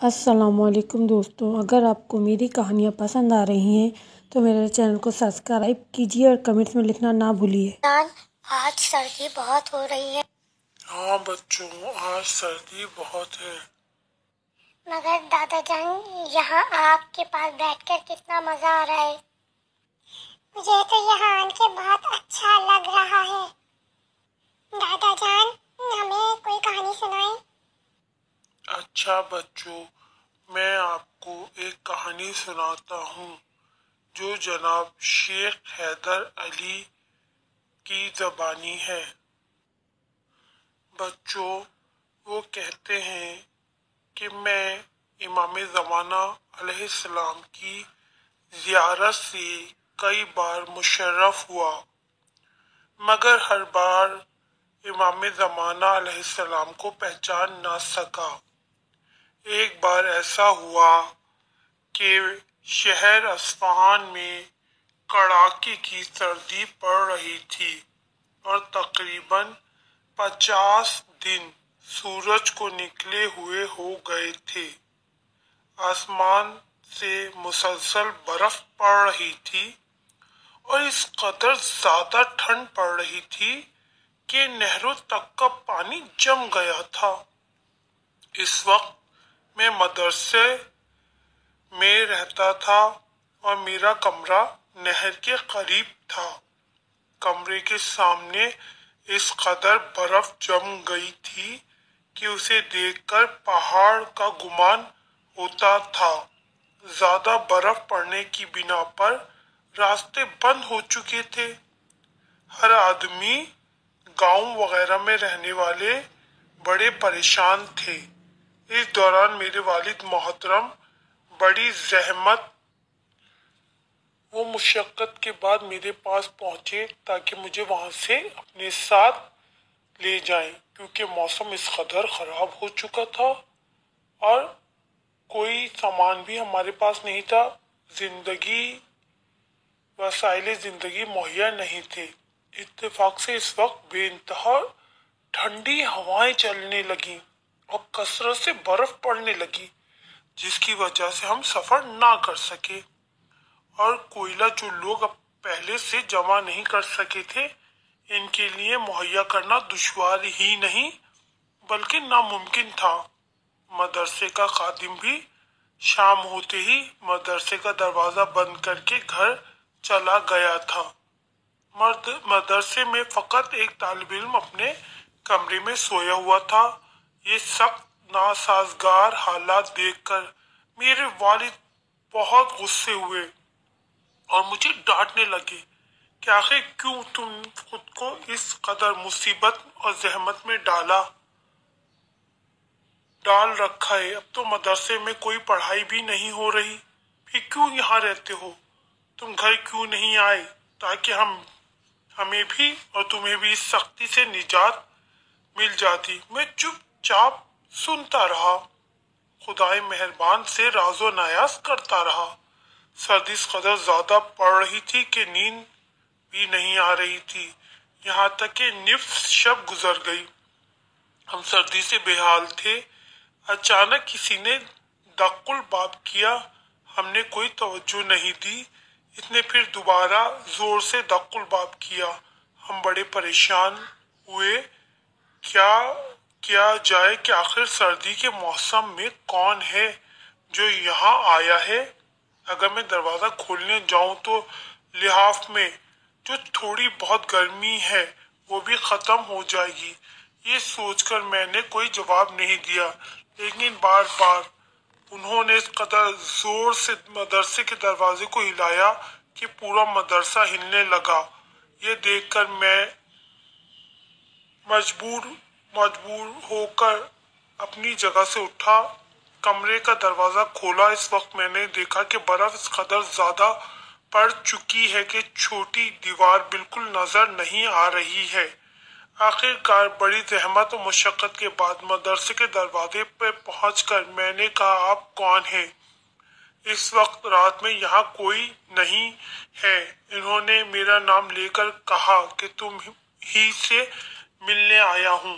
السلام علیکم دوستوں، اگر آپ کو میری کہانیاں پسند آ رہی ہیں تو میرے چینل کو سبسکرائب کیجیے اور کمنٹس میں لکھنا نہ بھولیے۔ آج سردی بہت ہو رہی ہے۔ ہاں بچوں، آج سردی بہت ہے۔ مگر دادا جان، یہاں آپ کے پاس بیٹھ کر کتنا مزہ آ رہا ہے۔ مجھے تو یہاں آن کے بہت اچھا لگ رہا ہے۔ دادا جان، ہمیں کوئی کہانی سنائیں۔ اچھا بچوں، میں آپ کو ایک کہانی سناتا ہوں جو جناب شیخ حیدر علی کی زبانی ہے۔ بچوں، وہ کہتے ہیں کہ میں امام زمانہ علیہ السلام کی زیارت سے کئی بار مشرف ہوا، مگر ہر بار امام زمانہ علیہ السلام کو پہچان نہ سکا۔ ایک بار ایسا ہوا کہ شہر اصفہان میں کڑاکے کی سردی پڑ رہی تھی اور تقریباً 50 دن سورج کو نکلے ہوئے ہو گئے تھے۔ آسمان سے مسلسل برف پڑ رہی تھی اور اس قدر زیادہ ٹھنڈ پڑ رہی تھی کہ نہروں تک کا پانی جم گیا تھا۔ اس وقت میں مدرسے میں رہتا تھا اور میرا کمرہ نہر کے قریب تھا۔ کمرے کے سامنے اس قدر برف جم گئی تھی کہ اسے دیکھ کر پہاڑ کا گمان ہوتا تھا۔ زیادہ برف پڑنے کی بنا پر راستے بند ہو چکے تھے۔ ہر آدمی، گاؤں وغیرہ میں رہنے والے بڑے پریشان تھے۔ اس دوران میرے والد محترم بڑی زحمت و مشقت کے بعد میرے پاس پہنچے تاکہ مجھے وہاں سے اپنے ساتھ لے جائیں، کیونکہ موسم اس قدر خراب ہو چکا تھا اور کوئی سامان بھی ہمارے پاس نہیں تھا۔ وسائل زندگی مہیا نہیں تھے۔ اتفاق سے اس وقت بے انتہا ٹھنڈی ہوائیں چلنے لگیں اور کثرت سے برف پڑنے لگی، جس کی وجہ سے ہم سفر نہ کر سکے، اور کوئلہ جو لوگ پہلے سے جمع نہیں کر سکے تھے، ان کے لیے مہیا کرنا دشوار ہی نہیں بلکہ ناممکن تھا۔ مدرسے کا خادم بھی شام ہوتے ہی مدرسے کا دروازہ بند کر کے گھر چلا گیا تھا۔ مدرسے میں فقط ایک طالب علم اپنے کمرے میں سویا ہوا تھا۔ یہ سخت ناسازگار حالات دیکھ کر میرے والد بہت غصے ہوئے اور مجھے ڈانٹنے لگے کہ آخر کیوں تم خود کو اس قدر مصیبت اور زحمت میں ڈال رکھا ہے۔ اب تو مدرسے میں کوئی پڑھائی بھی نہیں ہو رہی، پھر کیوں یہاں رہتے ہو؟ تم گھر کیوں نہیں آئے تاکہ ہمیں بھی اور تمہیں بھی اس سختی سے نجات مل جاتی؟ میں چپ چاپ سنتا رہا، خدائے مہربان سے راز و نیاز کرتا رہا۔ سردی اس قدر زیادہ پڑ رہی تھی کہ نیند بھی نہیں آ رہی تھی، یہاں تک کہ نصف شب گزر گئی۔ ہم سردی سے بے حال تھے۔ اچانک کسی نے دق الباب کیا۔ ہم نے کوئی توجہ نہیں دی۔ اس نے پھر دوبارہ زور سے دق الباب کیا۔ ہم بڑے پریشان ہوئے، کیا کیا جائے کہ آخر سردی کے موسم میں کون ہے جو یہاں آیا ہے؟ اگر میں دروازہ کھولنے جاؤں تو لحاف میں جو تھوڑی بہت گرمی ہے وہ بھی ختم ہو جائے گی۔ یہ سوچ کر میں نے کوئی جواب نہیں دیا، لیکن بار بار انہوں نے اس قدر زور سے مدرسے کے دروازے کو ہلایا کہ پورا مدرسہ ہلنے لگا۔ یہ دیکھ کر میں مجبور ہو کر اپنی جگہ سے اٹھا، کمرے کا دروازہ کھولا۔ اس وقت میں نے دیکھا کہ برف اس قدر زیادہ پڑ چکی ہے کہ چھوٹی دیوار بالکل نظر نہیں آ رہی ہے۔ آخر کار بڑی زحمت و مشقت کے بعد مدرسے کے دروازے پہ پہنچ کر میں نے کہا، آپ کون ہیں؟ اس وقت رات میں یہاں کوئی نہیں ہے۔ انہوں نے میرا نام لے کر کہا کہ تم ہی سے ملنے آیا ہوں۔